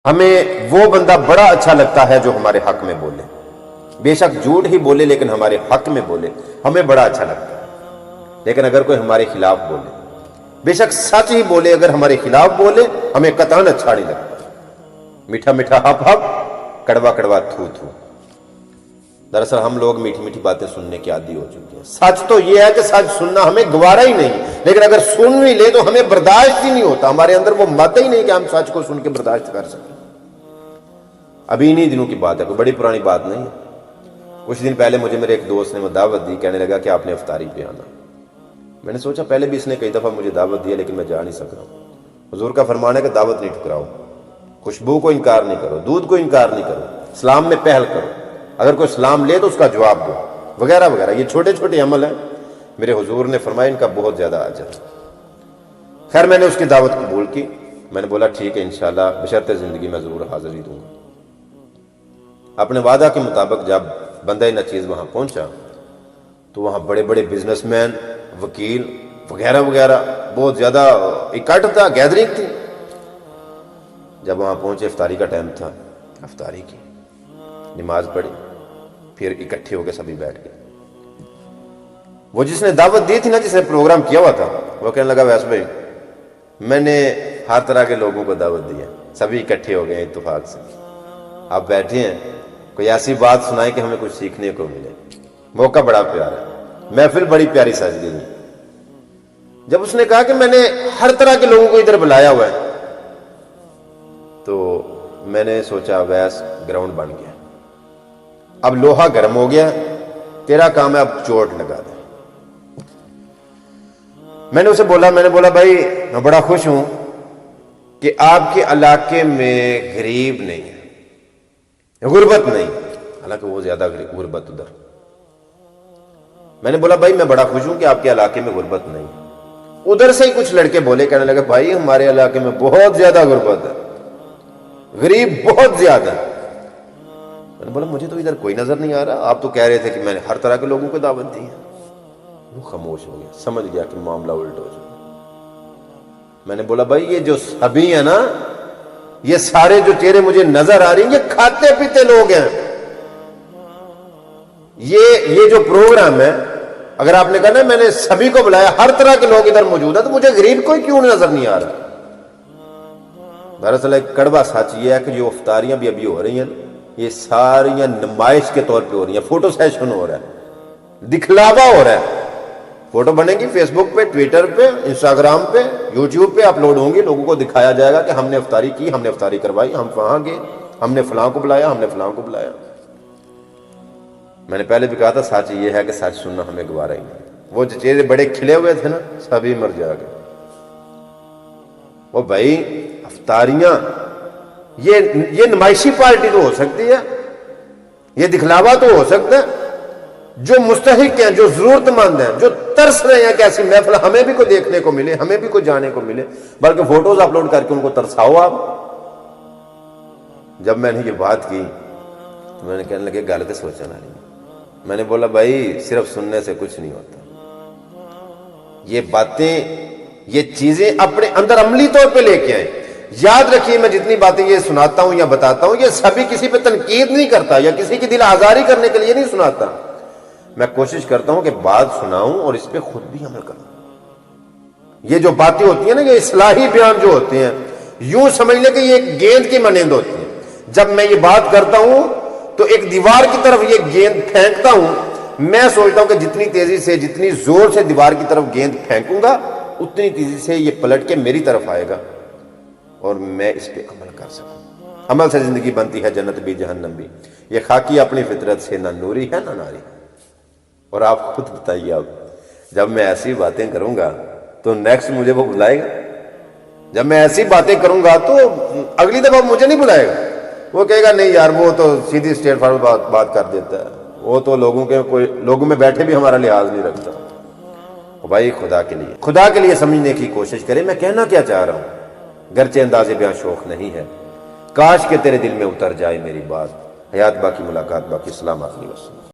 ہمیں وہ بندہ بڑا اچھا لگتا ہے جو ہمارے حق میں بولے، بے شک جھوٹ ہی بولے لیکن ہمارے حق میں بولے، ہمیں بڑا اچھا لگتا ہے۔ لیکن اگر کوئی ہمارے خلاف بولے، بے شک سچ ہی بولے، اگر ہمارے خلاف بولے ہمیں قطعاً اچھا نہیں لگتا۔ میٹھا میٹھا ہپ ہپ، کڑوا کڑوا تھو تھو۔ دراصل ہم لوگ میٹھی میٹھی باتیں سننے کی عادی ہو چکے ہیں۔ سچ تو یہ ہے کہ سچ سننا ہمیں گوارا ہی نہیں، لیکن اگر سن بھی لے تو ہمیں برداشت ہی نہیں ہوتا، ہمارے اندر وہ مادہ ہی نہیں کہ ہم سچ کو سن کے برداشت کر سکیں۔ ابھی انہی دنوں کی بات ہے، کوئی بڑی پرانی بات نہیں ہے۔ کچھ دن پہلے مجھے میرے ایک دوست نے دعوت دی، کہنے لگا کہ آپ نے افطاری پہ آنا۔ میں نے سوچا پہلے بھی اس نے کئی دفعہ مجھے دعوت دی ہے لیکن میں جا نہیں سک رہا ہوں۔ حضور کا فرمان ہے کہ دعوت نہیں ٹھکراؤ، خوشبو کو انکار نہیں کرو، دودھ کو انکار نہیں کرو، اسلام میں پہل کرو، اگر کوئی اسلام لے تو اس کا جواب دو، وغیرہ وغیرہ۔ یہ چھوٹے چھوٹے عمل ہیں، میرے حضور نے فرمایا ان کا بہت زیادہ اجر ہے۔ خیر میں نے اس کی دعوت قبول کی، میں نے بولا ٹھیک ہے انشاءاللہ بشرط زندگی میں ضرور حاضر ہی دوں گا۔ اپنے وعدہ کے مطابق جب بندہ نچیز وہاں پہنچا تو وہاں بڑے بڑے بزنس مین، وکیل وغیرہ وغیرہ بہت زیادہ اکٹھ تھا، گیدرنگ تھی۔ جب وہاں پہنچے افطاری کا ٹائم تھا، افطاری کی، نماز پڑھی، پھر اکٹھے ہو کے سبھی بیٹھ گئے۔ وہ جس نے دعوت دی تھی نا، جس نے پروگرام کیا ہوا تھا، وہ کہنے لگا ویس بھائی میں نے ہر طرح کے لوگوں کو دعوت دی ہے، سبھی اکٹھے ہو گئے اتفاق سے، آپ بیٹھے ہیں، کوئی ایسی بات سنائیں کہ ہمیں کچھ سیکھنے کو ملے۔ موقع بڑا پیارا ہے، محفل بڑی پیاری سج گئی۔ جب اس نے کہا کہ میں نے ہر طرح کے لوگوں کو ادھر بلایا ہوا ہے، تو میں نے سوچا ویس گراؤنڈ بن گیا، اب لوہا گرم ہو گیا، تیرا کام ہے اب چوٹ لگا دے۔ میں نے اسے بولا، میں نے بولا بھائی میں بڑا خوش ہوں کہ آپ کے علاقے میں غریب نہیں ہے، غربت نہیں، حالانکہ وہ زیادہ غربت ادھر۔ میں نے بولا بھائی میں بڑا خوش ہوں کہ آپ کے علاقے میں غربت نہیں۔ ادھر سے ہی کچھ لڑکے بولے، کہنے لگے بھائی ہمارے علاقے میں بہت زیادہ غربت ہے، غریب بہت زیادہ ہے۔ میں نے بولا مجھے تو ادھر کوئی نظر نہیں آ رہا، آپ تو کہہ رہے تھے کہ میں نے ہر طرح کے لوگوں کو دعوت دی ہے۔ وہ خاموش ہو گیا، سمجھ گیا کہ معاملہ الٹ ہو چکا۔ میں نے بولا بھائی یہ جو سبھی ہیں نا، یہ سارے جو چہرے مجھے نظر آ رہی ہیں، یہ کھاتے پیتے لوگ ہیں۔ یہ جو پروگرام ہے، اگر آپ نے کہا نا میں نے سبھی کو بلایا، ہر طرح کے لوگ ادھر موجود ہیں، تو مجھے غریب کوئی کیوں نظر نہیں آ رہا؟ دراصل ایک کڑوا سچ یہ ہے کہ جو افطاریاں بھی ابھی ہو رہی ہیں، یہ ساری نمائش کے طور پہ ہو رہی ہیں، فوٹو سیشن ہو رہا ہے، دکھلاوا ہو رہا ہے۔ فوٹو بنے گی فیس بک پہ، ٹویٹر پہ، انسٹاگرام پہ، یوٹیوب پہ اپلوڈ ہوں گی، لوگوں کو دکھایا جائے گا کہ ہم نے افطاری کی، ہم نے افطاری کروائی، ہم وہاں گئے، ہم نے فلاں کو بلایا، ہم نے فلاں کو بلایا۔ میں نے پہلے بھی کہا تھا سچ یہ ہے کہ سچ سننا ہمیں گوارا ہی نہیں۔ وہ جو چہرے بڑے کھلے ہوئے تھے نا، سبھی مر جا گئے۔ وہ بھائی افطاریاں یہ نمائشی پارٹی تو ہو سکتی ہے، یہ دکھلاوا تو ہو سکتا ہے۔ جو مستحق ہیں، جو ضرورت مند ہیں، جو ترس رہے ہیں کہ ایسی محفل ہمیں بھی کوئی دیکھنے کو ملے، ہمیں بھی کوئی جانے کو ملے، بلکہ فوٹوز اپلوڈ کر کے ان کو ترساؤ آپ۔ جب میں نے یہ بات کی تو میں نے کہنے لگے گل تو سوچنا نہیں۔ میں نے بولا بھائی صرف سننے سے کچھ نہیں ہوتا، یہ باتیں، یہ چیزیں اپنے اندر عملی طور پہ لے کے آئیں۔ یاد رکھیے میں جتنی باتیں یہ سناتا ہوں یا بتاتا ہوں، یہ سبھی کسی پہ تنقید نہیں کرتا یا کسی کی دل آزاری کرنے کے لیے نہیں سناتا۔ میں کوشش کرتا ہوں کہ بات سناؤں اور اس پہ خود بھی عمل کروں۔ یہ جو باتیں ہوتی ہیں نا، یہ اصلاحی بیان جو ہوتے ہیں، یوں سمجھ لیں کہ یہ ایک گیند کی مانند ہوتی ہیں۔ جب میں یہ بات کرتا ہوں تو ایک دیوار کی طرف یہ گیند پھینکتا ہوں، میں سوچتا ہوں کہ جتنی تیزی سے، جتنی زور سے دیوار کی طرف گیند پھینکوں گا، اتنی تیزی سے یہ پلٹ کے میری طرف آئے گا اور میں اس پہ عمل کر سکوں۔ عمل سے زندگی بنتی ہے، جنت بھی جہنم بھی۔ یہ خاکی اپنی فطرت سے نہ نوری ہے نہ ناری۔ اور آپ خود بتائیے، اب جب میں ایسی باتیں کروں گا تو نیکسٹ مجھے وہ بلائے گا؟ جب میں ایسی باتیں کروں گا تو اگلی دفعہ مجھے نہیں بلائے گا، وہ کہے گا نہیں یار وہ تو سیدھی اسٹریٹ فارورڈ بات کر دیتا ہے، وہ تو لوگوں میں بیٹھے بھی ہمارا لحاظ نہیں رکھتا۔ بھائی خدا کے لیے سمجھنے کی کوشش کریں میں کہنا کیا چاہ رہا ہوں، گرچہ انداز بیان شوق نہیں ہے، کاش کہ تیرے دل میں اتر جائے میری بات۔ حیات باقی، ملاقات باقی، السلام علیکم۔